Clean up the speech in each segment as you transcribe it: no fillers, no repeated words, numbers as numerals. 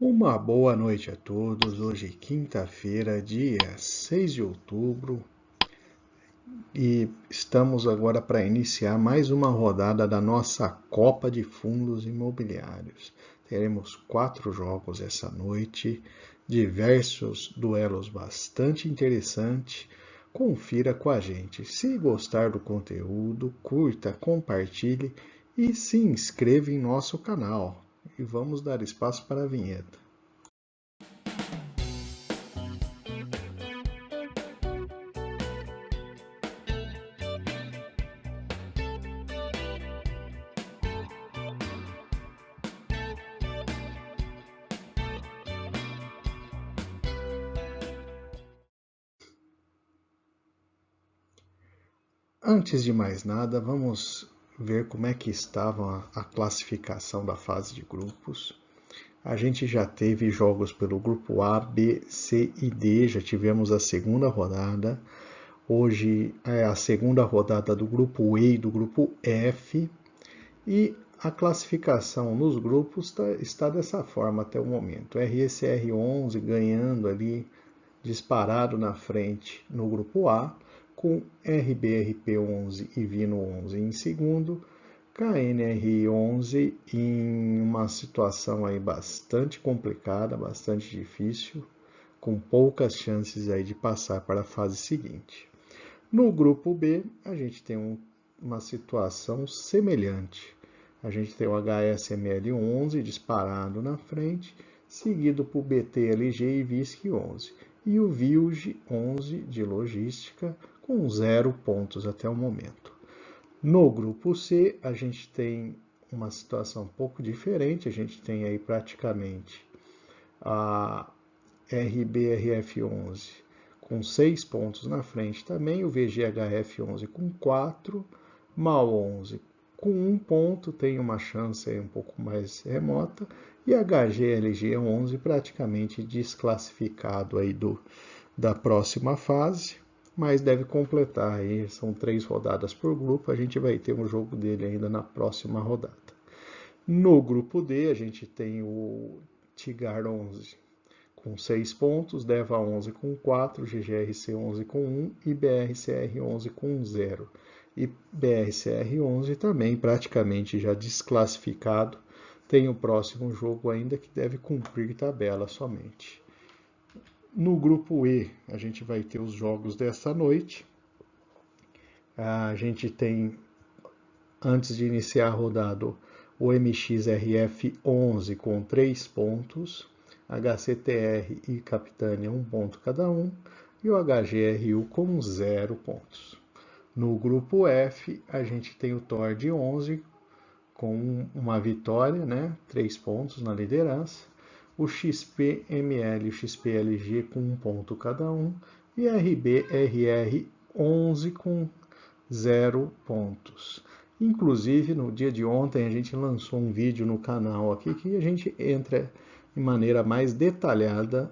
Uma boa noite a todos. Hoje, quinta-feira, dia 6 de outubro, e estamos agora para iniciar mais uma rodada da nossa Copa de Fundos Imobiliários. Teremos 4 jogos essa noite, diversos duelos bastante interessantes. Confira com a gente. Se gostar do conteúdo, curta, compartilhe e se inscreva em nosso canal. E vamos dar espaço para a vinheta. Antes de mais nada, vamos ver como é que estava a classificação da fase de grupos. A gente já teve jogos pelo grupo A, B, C e D, já tivemos a segunda rodada. Hoje é a segunda rodada do grupo E e do grupo F. E a classificação nos grupos está dessa forma até o momento. RSR 11 ganhando ali, disparado na frente no grupo A, com RBRP 11 e Vino 11 em segundo, KNR 11 em uma situação aí bastante complicada, bastante difícil, com poucas chances aí de passar para a fase seguinte. No grupo B, a gente tem uma situação semelhante. A gente tem o HSML 11 disparado na frente, seguido por BTLG e VISC 11. E o VILG 11 de logística com 0 pontos até o momento. No grupo C, a gente tem uma situação um pouco diferente. A gente tem aí praticamente a RBRF 11 com 6 pontos na frente também, o VGHF 11 com 4, MAL 11 com 1 ponto, tem uma chance aí um pouco mais remota, e HGLG 11 praticamente desclassificado aí da próxima fase, mas deve completar aí, são 3 rodadas por grupo, a gente vai ter um jogo dele ainda na próxima rodada. No grupo D, a gente tem o Tigar 11 com 6 pontos, DEVA 11 com 4, GGRC 11 com 1 e BRCR 11 com 0. E BRCR 11 também praticamente já desclassificado, tem o próximo jogo ainda que deve cumprir tabela somente. No grupo E, a gente vai ter os jogos dessa noite. A gente tem, antes de iniciar a rodada, o MXRF 11 com 3 pontos, HCTR e Capitânia 1 ponto cada um, e o HGRU com 0 pontos. No grupo F, a gente tem o TORD 11 com uma vitória, 3 pontos na liderança, o XPML e o XPLG com 1 ponto cada um, e RBRR 11 com 0 pontos. Inclusive, no dia de ontem, a gente lançou um vídeo no canal aqui que a gente entra de maneira mais detalhada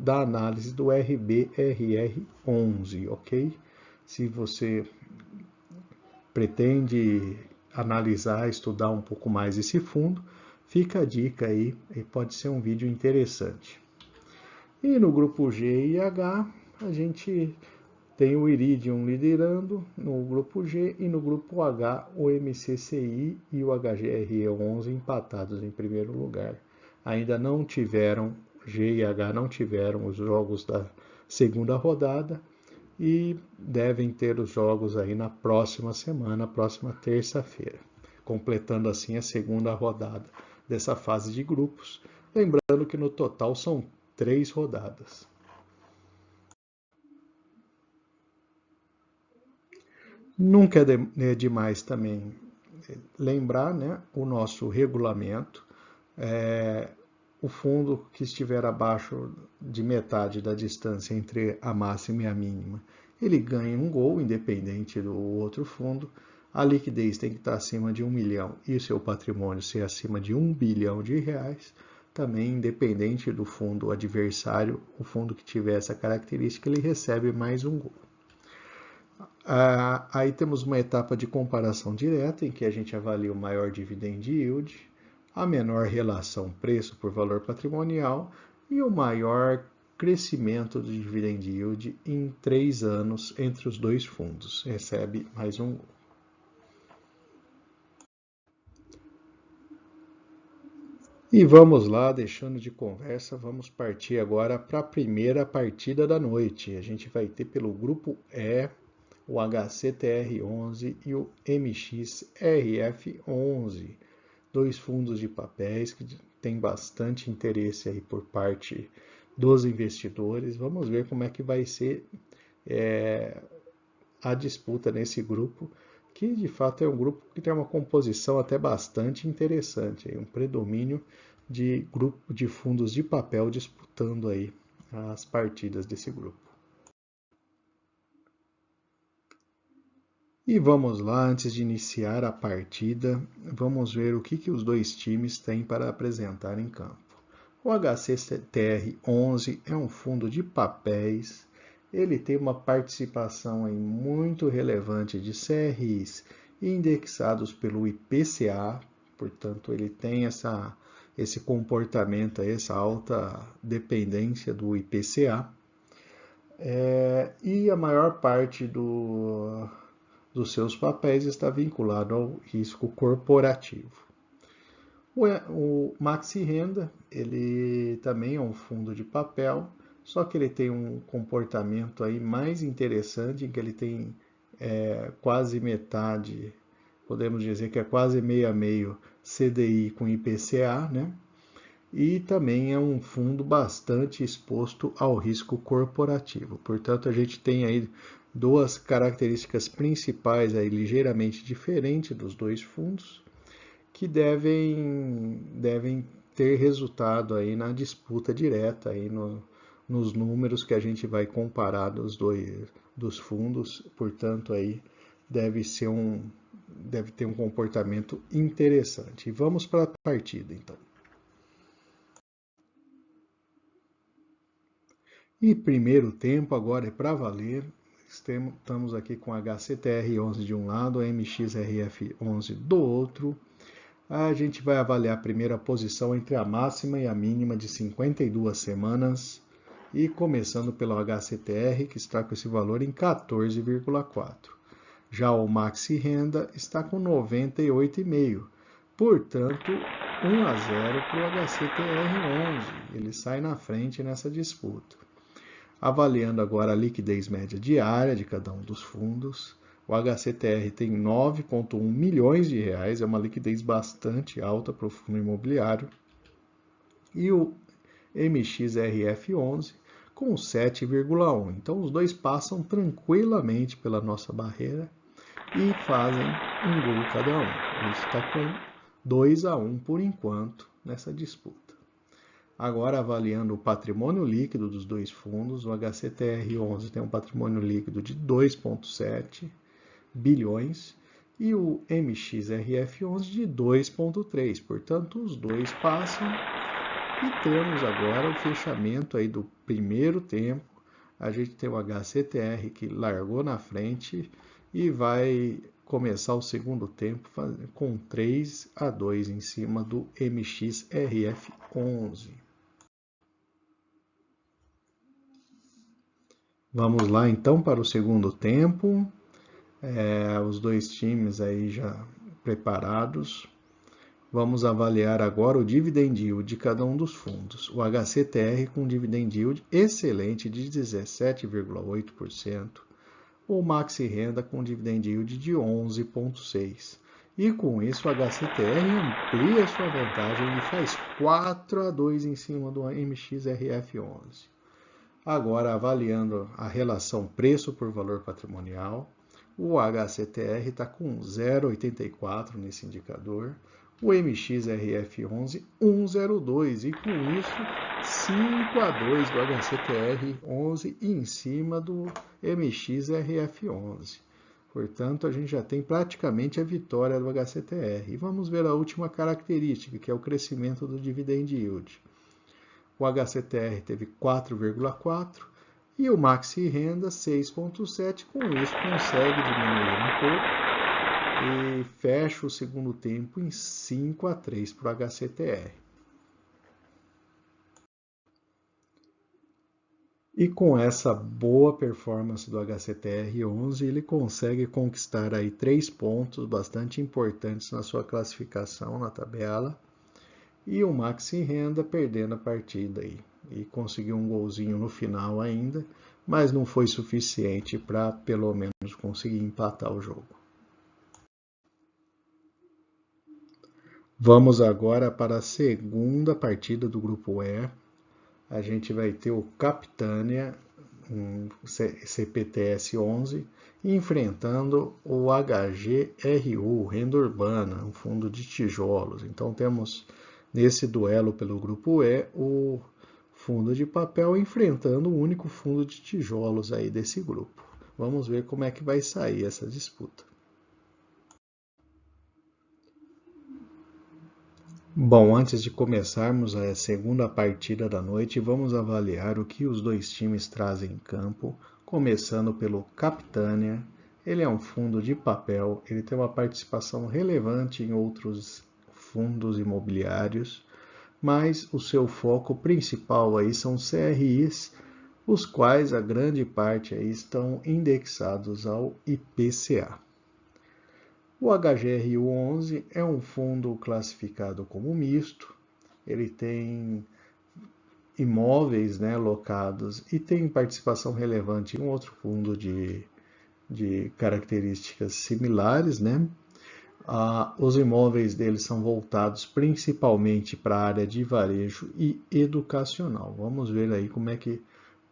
da análise do RBRR11, ok? Se você pretende analisar, estudar um pouco mais esse fundo, fica a dica aí, e pode ser um vídeo interessante. E no grupo G e H, a gente tem o Iridium liderando no grupo G e no grupo H o MCCI e o HGRE11 empatados em primeiro lugar. Ainda não tiveram, G e H não tiveram os jogos da segunda rodada e devem ter os jogos aí na próxima semana, próxima terça-feira, completando assim a segunda rodada dessa fase de grupos. Lembrando que no total são 3 rodadas. Nunca é demais também lembrar, o nosso regulamento. O fundo que estiver abaixo de metade da distância entre a máxima e a mínima, ele ganha um gol, independente do outro fundo. A liquidez tem que estar acima de 1 milhão e o seu patrimônio ser acima de 1 bilhão de reais. Também, independente do fundo adversário, o fundo que tiver essa característica, ele recebe mais um gol. Aí temos uma etapa de comparação direta, em que a gente avalia o maior dividend yield, a menor relação preço por valor patrimonial e o maior crescimento do dividend yield em 3 anos entre os dois fundos. Recebe mais um. E vamos lá, deixando de conversa, vamos partir agora para a primeira partida da noite. A gente vai ter pelo grupo E o HCTR11 e o MXRF11, dois fundos de papéis que têm bastante interesse aí por parte dos investidores. Vamos ver como é que vai ser a disputa nesse grupo, que de fato é um grupo que tem uma composição até bastante interessante, um predomínio de grupo de fundos de papel disputando aí as partidas desse grupo. E vamos lá, antes de iniciar a partida, vamos ver o que os dois times têm para apresentar em campo. O HCTR11 é um fundo de papéis, ele tem uma participação muito relevante de CRIs indexados pelo IPCA, portanto ele tem esse comportamento, essa alta dependência do IPCA, e a maior parte dos seus papéis está vinculado ao risco corporativo. O Maxi Renda, ele também é um fundo de papel, só que ele tem um comportamento aí mais interessante, em que ele tem quase metade, podemos dizer que é quase meio a meio CDI com IPCA, né? E também é um fundo bastante exposto ao risco corporativo. Portanto, a gente tem aí duas características principais aí ligeiramente diferentes dos dois fundos, que devem ter resultado aí na disputa direta aí nos números que a gente vai comparar dos fundos. Portanto, aí deve ter um comportamento interessante. E vamos para a partida, então. E primeiro tempo agora é para valer. Estamos aqui com HCTR11 de um lado, MXRF11 do outro. A gente vai avaliar a primeira posição entre a máxima e a mínima de 52 semanas. E começando pelo HCTR, que está com esse valor em 14,4. Já o Maxi Renda está com 98,5. Portanto, 1 a 0 para o HCTR11. Ele sai na frente nessa disputa. Avaliando agora a liquidez média diária de cada um dos fundos, o HCTR tem 9,1 milhões de reais, é uma liquidez bastante alta para o fundo imobiliário, e o MXRF11 com 7,1. Então os dois passam tranquilamente pela nossa barreira e fazem um gol cada um. Ele está com 2 a 1 por enquanto nessa disputa. Agora, avaliando o patrimônio líquido dos dois fundos, o HCTR11 tem um patrimônio líquido de 2,7 bilhões e o MXRF11 de 2,3. Portanto, os dois passam e temos agora o fechamento aí do primeiro tempo. A gente tem o HCTR que largou na frente e vai começar o segundo tempo com 3 a 2 em cima do MXRF11. Vamos lá então para o segundo tempo, os dois times aí já preparados. Vamos avaliar agora o dividend yield de cada um dos fundos. O HCTR com dividend yield excelente de 17,8%, o Maxi Renda com dividend yield de 11,6%. E com isso o HCTR amplia sua vantagem e faz 4 a 2 em cima do MXRF11. Agora, avaliando a relação preço por valor patrimonial, o HCTR está com 0,84 nesse indicador, o MXRF11 1,02 e com isso 5 a 2 do HCTR11 em cima do MXRF11. Portanto, a gente já tem praticamente a vitória do HCTR. E vamos ver a última característica, que é o crescimento do dividend yield. O HCTR teve 4,4 e o Maxi Renda 6,7. Com isso, consegue diminuir um pouco e fecha o segundo tempo em 5-3 para o HCTR. E com essa boa performance do HCTR11, ele consegue conquistar aí 3 pontos bastante importantes na sua classificação na tabela. E o Maxi Renda perdendo a partida aí. E conseguiu um golzinho no final ainda, mas não foi suficiente para pelo menos conseguir empatar o jogo. Vamos agora para a segunda partida do grupo E. A gente vai ter o Capitânia, um CPTS 11, enfrentando o HGRU, Renda Urbana, um fundo de tijolos. Então temos nesse duelo pelo grupo E o fundo de papel enfrentando o único fundo de tijolos aí desse grupo. Vamos ver como é que vai sair essa disputa. Bom, antes de começarmos a segunda partida da noite, vamos avaliar o que os dois times trazem em campo, começando pelo Capitânia. Ele é um fundo de papel, ele tem uma participação relevante em outros fundos imobiliários, mas o seu foco principal aí são CRIs, os quais a grande parte aí estão indexados ao IPCA. O HGRU11 é um fundo classificado como misto, ele tem imóveis, né, locados e tem participação relevante em um outro fundo de características similares, né? Os imóveis deles são voltados principalmente para a área de varejo e educacional. Vamos ver aí como é que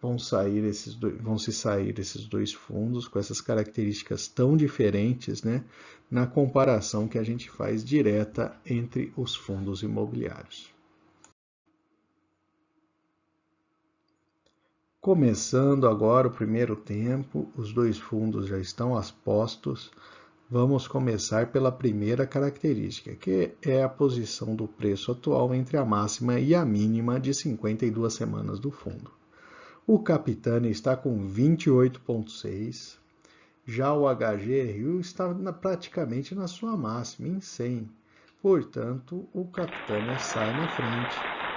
vão se sair esses dois fundos com essas características tão diferentes, né, na comparação que a gente faz direta entre os fundos imobiliários. Começando agora o primeiro tempo, os dois fundos já estão a postos. Vamos começar pela primeira característica, que é a posição do preço atual entre a máxima e a mínima de 52 semanas do fundo. O Capitânia está com 28,6, já o HGRU está praticamente na sua máxima, em 100. Portanto, o Capitânia sai na frente,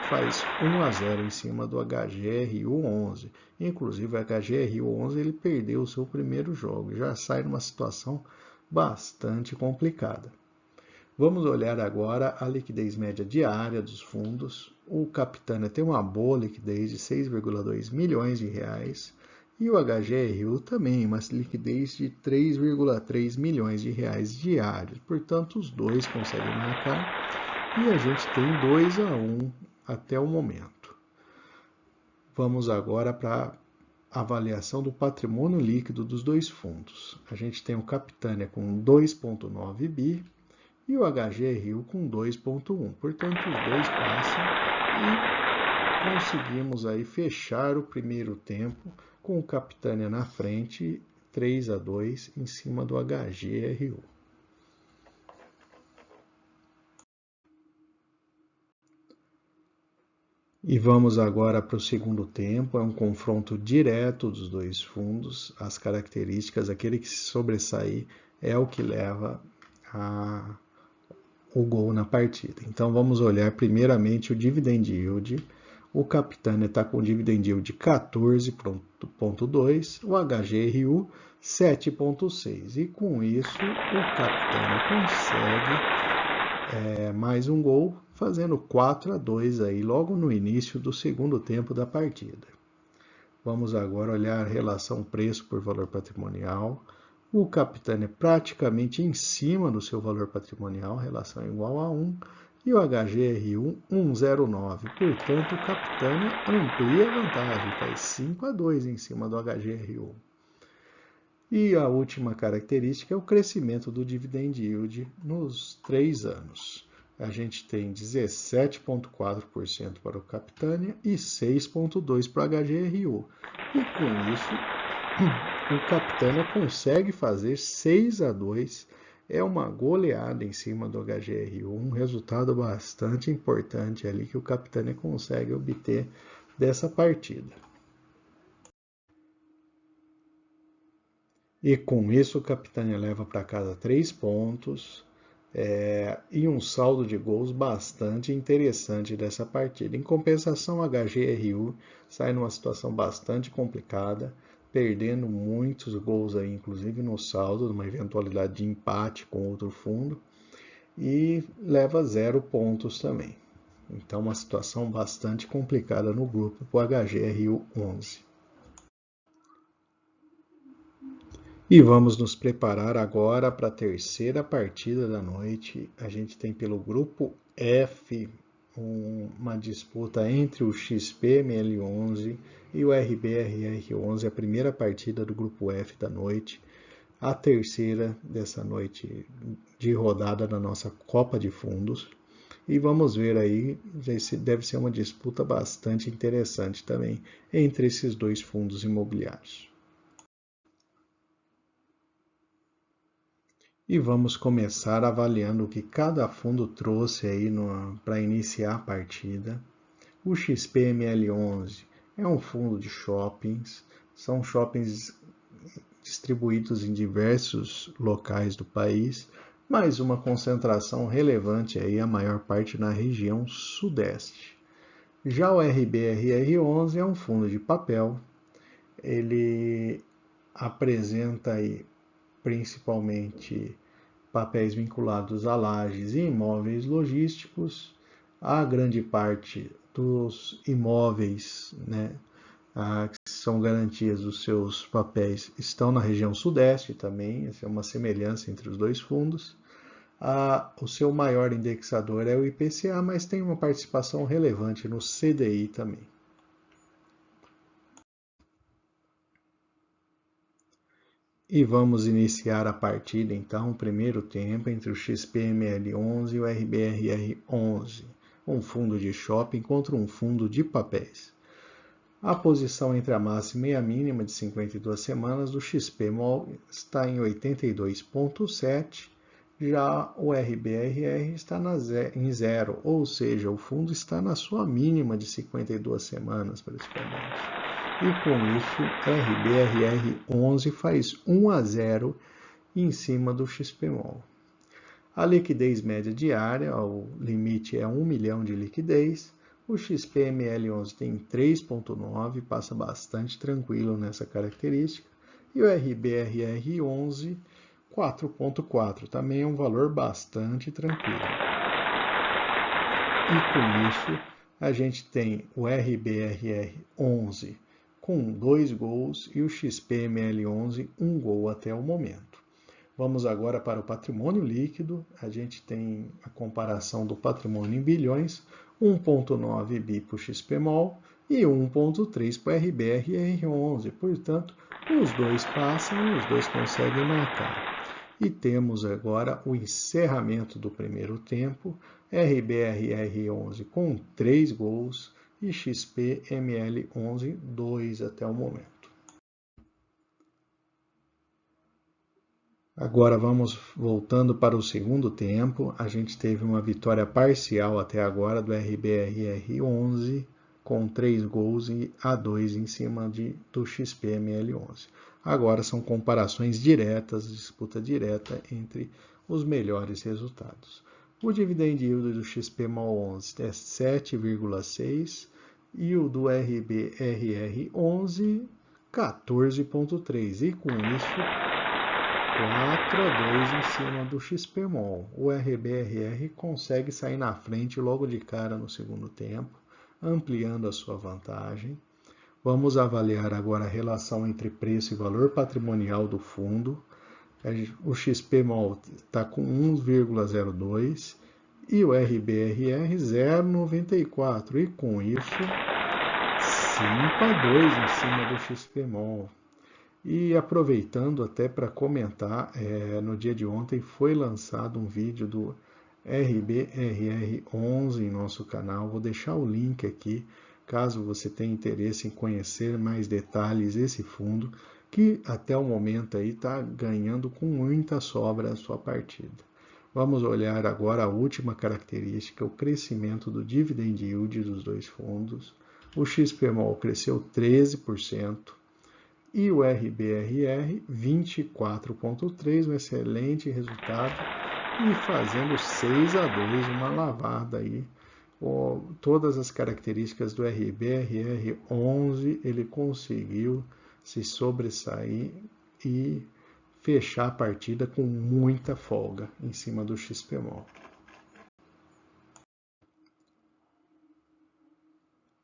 faz 1-0 em cima do HGRU11. Inclusive, o HGRU11 ele perdeu o seu primeiro jogo, já sai numa situação bastante complicada. Vamos olhar agora a liquidez média diária dos fundos. O Capitânia tem uma boa liquidez de 6,2 milhões de reais e o HGRU também uma liquidez de 3,3 milhões de reais diários. Portanto, os dois conseguem marcar e a gente tem 2-1 até o momento. Vamos agora para a avaliação do patrimônio líquido dos dois fundos. A gente tem o Capitânia com 2,9 bi e o HGRU com 2,1. Portanto, os dois passam e conseguimos aí fechar o primeiro tempo com o Capitânia na frente, 3-2 em cima do HGRU. E vamos agora para o segundo tempo, é um confronto direto dos dois fundos, as características, aquele que se sobressair é o que leva o gol na partida. Então vamos olhar primeiramente o dividend yield. O Capitânia está com dividend yield de 14,2, o HGRU 7,6. E com isso o Capitânia consegue mais um gol, fazendo 4-2 aí logo no início do segundo tempo da partida. Vamos agora olhar a relação preço por valor patrimonial. O Capitânia praticamente em cima do seu valor patrimonial, relação igual a 1, e o HGRU 1,09. Portanto, o Capitânia amplia a vantagem, faz 5-2 em cima do HGRU. E a última característica é o crescimento do dividend yield nos 3 anos. A gente tem 17,4% para o Capitânia e 6,2% para o HGRU. E com isso, o Capitânia consegue fazer 6-2, é uma goleada em cima do HGRU, um resultado bastante importante ali que o Capitânia consegue obter dessa partida. E com isso o Capitânia leva para casa 3 pontos e um saldo de gols bastante interessante dessa partida. Em compensação, a HGRU sai numa situação bastante complicada, perdendo muitos gols aí, inclusive no saldo, numa eventualidade de empate com outro fundo, e leva 0 pontos também. Então, uma situação bastante complicada no grupo para o HGRU 11. E vamos nos preparar agora para a terceira partida da noite. A gente tem pelo grupo F uma disputa entre o XPML11 e o RBRR11, a primeira partida do grupo F da noite, a terceira dessa noite de rodada da nossa Copa de Fundos. E vamos ver aí, deve ser uma disputa bastante interessante também entre esses dois fundos imobiliários. E vamos começar avaliando o que cada fundo trouxe aí para iniciar a partida. O XPML11 é um fundo de shoppings, são shoppings distribuídos em diversos locais do país, mas uma concentração relevante aí, a maior parte na região sudeste. Já o RBRR11 é um fundo de papel, ele apresenta aí principalmente papéis vinculados a lajes e imóveis logísticos. A grande parte dos imóveis, que são garantias dos seus papéis, estão na região sudeste também. Essa é uma semelhança entre os dois fundos. O seu maior indexador é o IPCA, mas tem uma participação relevante no CDI também. E vamos iniciar a partida, então, o primeiro tempo entre o XPML11 e o RBRR11, um fundo de shopping contra um fundo de papéis. A posição entre a máxima e a mínima de 52 semanas do XPMOL está em 82,7, já o RBRR está em 0, ou seja, o fundo está na sua mínima de 52 semanas, principalmente. E com isso, RBRR11 faz 1-0 em cima do XPMOL. A liquidez média diária, o limite é 1 milhão de liquidez. O XPML11 tem 3,9, passa bastante tranquilo nessa característica. E o RBRR11, 4,4, também é um valor bastante tranquilo. E com isso, a gente tem o RBRR11 com 2 gols e o XPML11 1 gol até o momento. Vamos agora para o patrimônio líquido. A gente tem a comparação do patrimônio em bilhões, 1,9 bi para o XPMOL e 1,3 para o RBRR11. Portanto, os dois passam e os dois conseguem marcar. E temos agora o encerramento do primeiro tempo, RBRR11 com 3 gols e XPML11 2 até o momento. Agora vamos voltando para o segundo tempo. A gente teve uma vitória parcial até agora do RBRR11 com 3 gols e A2 em cima do XPML11. Agora são comparações diretas, disputa direta entre os melhores resultados. O dividend yield do XPMOL11 é 7,6 e o do RBRR11 14,3. E com isso 4-2 em cima do XPMOL. O RBRR consegue sair na frente logo de cara no segundo tempo, ampliando a sua vantagem. Vamos avaliar agora a relação entre preço e valor patrimonial do fundo. O XPMOL está com 1,02 e o RBRR 0,94. E com isso, 5-2 em cima do XPMOL. E aproveitando até para comentar, no dia de ontem foi lançado um vídeo do RBRR11 em nosso canal. Vou deixar o link aqui, caso você tenha interesse em conhecer mais detalhes esse fundo, que até o momento aí está ganhando com muita sobra a sua partida. Vamos olhar agora a última característica, o crescimento do dividend yield dos dois fundos. O XPMOL cresceu 13%. E o RBRR 24,3, um excelente resultado, e fazendo 6-2, uma lavada aí. Todas as características do RBRR 11, ele conseguiu se sobressair e fechar a partida com muita folga em cima do XPMOL.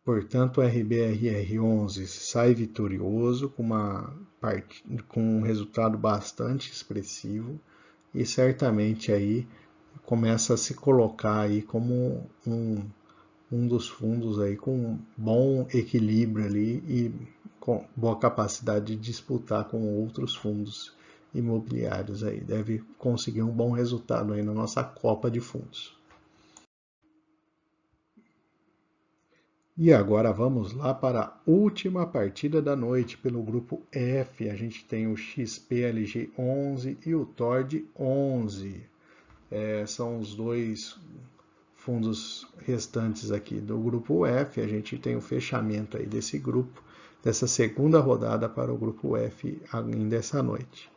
Portanto, o RBRR11 sai vitorioso com um resultado bastante expressivo e certamente aí começa a se colocar aí como um dos fundos aí com bom equilíbrio ali e com boa capacidade de disputar com outros fundos imobiliários aí. Deve conseguir um bom resultado aí na nossa copa de fundos. E agora vamos lá para a última partida da noite pelo grupo F. A gente tem o XPLG 11 e o TORD 11. São os dois fundos restantes aqui do grupo F. A gente tem o fechamento aí desse grupo, dessa segunda rodada para o grupo F ainda essa noite.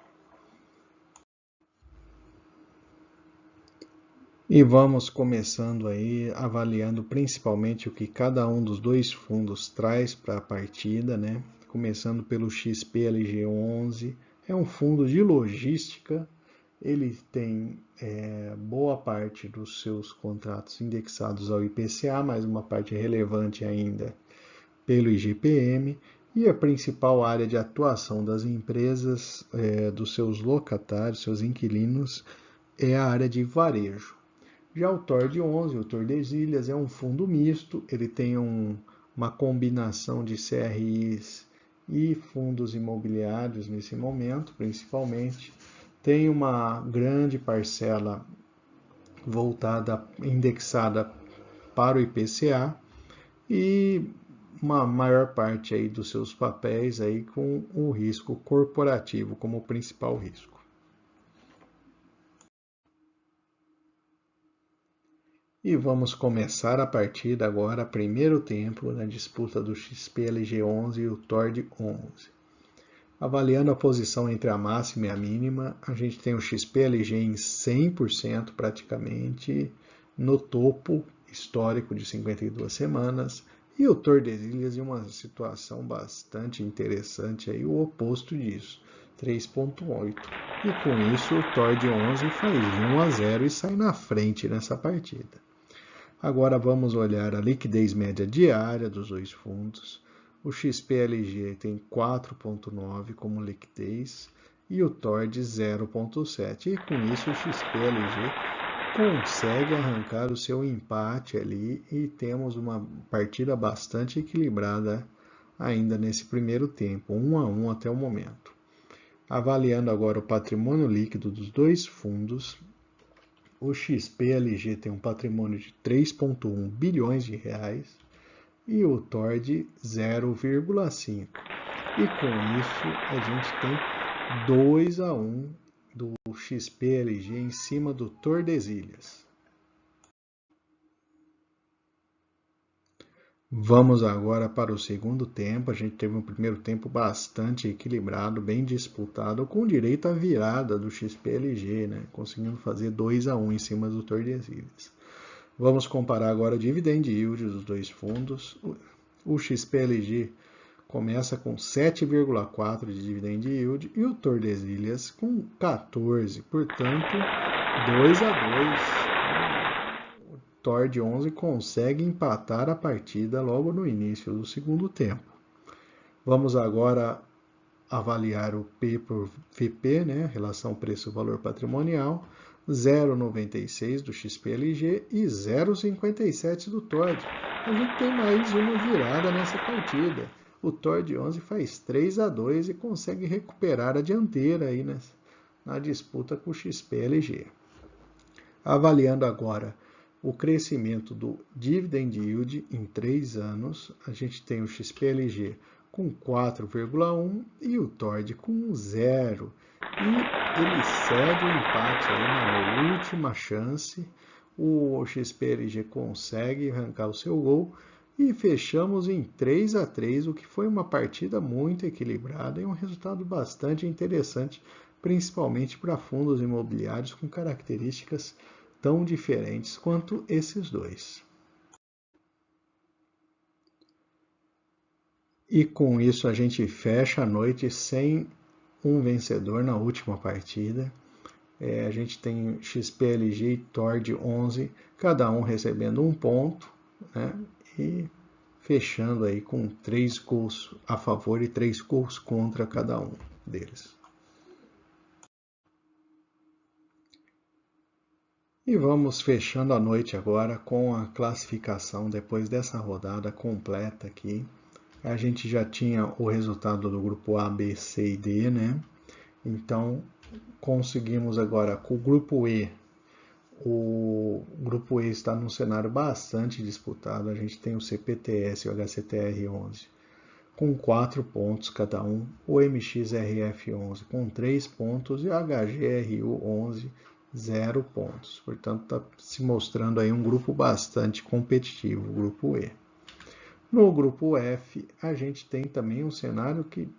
E vamos começando aí, avaliando principalmente o que cada um dos dois fundos traz para a partida, né? Começando pelo XPLG11, é um fundo de logística, ele tem boa parte dos seus contratos indexados ao IPCA, mas uma parte relevante ainda pelo IGPM, e a principal área de atuação das empresas, dos seus locatários, seus inquilinos, é a área de varejo. Já o TORD 11, o Tordesilhas, é um fundo misto, ele tem uma combinação de CRIs e fundos imobiliários nesse momento, principalmente. Tem uma grande parcela voltada, indexada para o IPCA e uma maior parte aí dos seus papéis aí com o risco corporativo como principal risco. E vamos começar a partida agora, primeiro tempo, na disputa do XPLG 11 e o TORD 11. Avaliando a posição entre a máxima e a mínima, a gente tem o XPLG em 100% praticamente, no topo histórico de 52 semanas, e o Tordesilhas em uma situação bastante interessante, aí, o oposto disso, 3,8. E com isso o TORD 11 faz 1-0 e sai na frente nessa partida. Agora vamos olhar a liquidez média diária dos dois fundos. O XPLG tem 4,9 como liquidez e o TORD 0,7. E com isso o XPLG consegue arrancar o seu empate ali e temos uma partida bastante equilibrada ainda nesse primeiro tempo, 1-1 até o momento. Avaliando agora o patrimônio líquido dos dois fundos, o XPLG tem um patrimônio de 3,1 bilhões de reais e o TORD 0,5. E com isso a gente tem 2-1 do XPLG em cima do Tordesilhas. Vamos agora para o segundo tempo. A gente teve um primeiro tempo bastante equilibrado, bem disputado, com direito à virada do XPLG, né? Conseguindo fazer 2-1 em cima do Tordesilhas. Vamos comparar agora o dividend yield dos dois fundos. O XPLG começa com 7,4 de dividend yield e o Tordesilhas com 14, portanto 2-2. TORD 11 consegue empatar a partida logo no início do segundo tempo. Vamos agora avaliar o P por VP, né? Relação preço-valor patrimonial, 0,96 do XPLG e 0,57 do TORD. A gente tem mais uma virada nessa partida. O TORD 11 faz 3-2 e consegue recuperar a dianteira aí na disputa com o XPLG. Avaliando agora o crescimento do dividend yield em 3 anos, a gente tem o XPLG com 4,1 e o TORD com 0. E ele cede o empate aí na última chance. O XPLG consegue arrancar o seu gol e fechamos em 3-3, o que foi uma partida muito equilibrada e um resultado bastante interessante, principalmente para fundos imobiliários com características tão diferentes quanto esses dois. E com isso a gente fecha a noite sem um vencedor na última partida. A gente tem XPLG e Tord 11, cada um recebendo um ponto, né? E fechando aí com 3 gols a favor e 3 gols contra cada um deles. E vamos fechando a noite agora com a classificação depois dessa rodada completa aqui. A gente já tinha o resultado do grupo A, B, C e D, né? Então, conseguimos agora com o grupo E. O grupo E está num cenário bastante disputado. A gente tem o CPTS e o HCTR11 com 4 pontos cada um, o MXRF11 com 3 pontos e o HGRU11 0 pontos. Portanto, está se mostrando aí um grupo bastante competitivo, o grupo E. No grupo F, a gente tem também um cenário que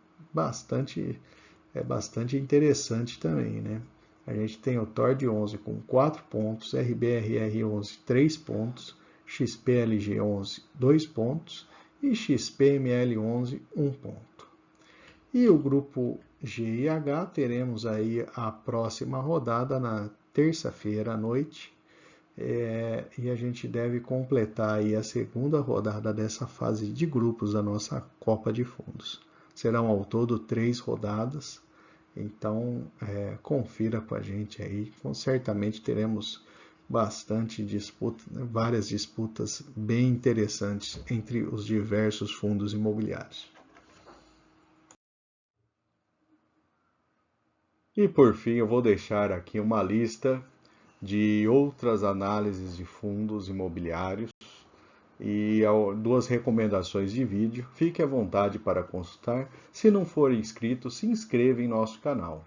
é bastante interessante também, né? A gente tem o Tord 11 com 4 pontos, RBRR 11 3 pontos, XPLG 11 2 pontos e XPML 11 1 ponto. E o grupo G e H teremos aí a próxima rodada na terça-feira à noite, e a gente deve completar aí a segunda rodada dessa fase de grupos da nossa Copa de Fundos. Serão ao todo 3 rodadas, então confira com a gente aí, certamente teremos bastante disputa, várias disputas bem interessantes entre os diversos fundos imobiliários. E por fim, eu vou deixar aqui uma lista de outras análises de fundos imobiliários e 2 recomendações de vídeo. Fique à vontade para consultar. Se não for inscrito, se inscreva em nosso canal.